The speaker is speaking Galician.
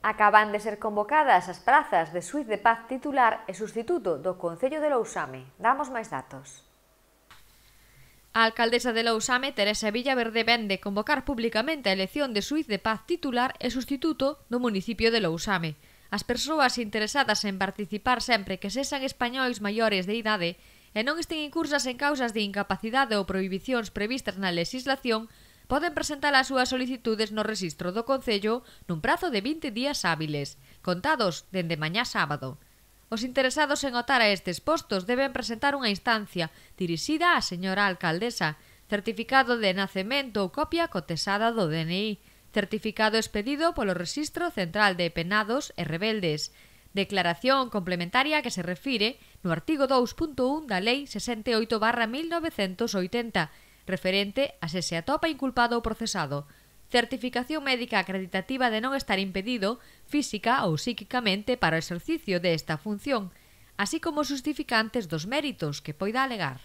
Acaban de ser convocadas as prazas de xuíz de paz titular e sustituto do Concello de Lousame. Damos máis datos. A alcaldesa de Lousame, Teresa Villaverde, vén de convocar públicamente a elección de xuíz de paz titular e sustituto do municipio de Lousame. As persoas interesadas en participar sempre que sexan españois maiores de idade e non estén incursas en causas de incapacidade ou prohibicións previstas na legislación poden presentar as súas solicitudes no rexistro do Concello nun prazo de 20 días hábiles, contados dende mañá sábado. Os interesados en optar a estes postos deben presentar unha instancia dirixida á señora alcaldesa, certificado de nacemento ou copia cotesada do DNI, certificado expedido polo Rexistro Central de Penados e Rebeldes, declaración complementaria que se refire no artigo 2.1 da Lei 68/1980, referente a se atopa inculpado ou procesado, certificación médica acreditativa de non estar impedido física ou psíquicamente para o exercicio desta función, así como justificantes dos méritos que poida alegar.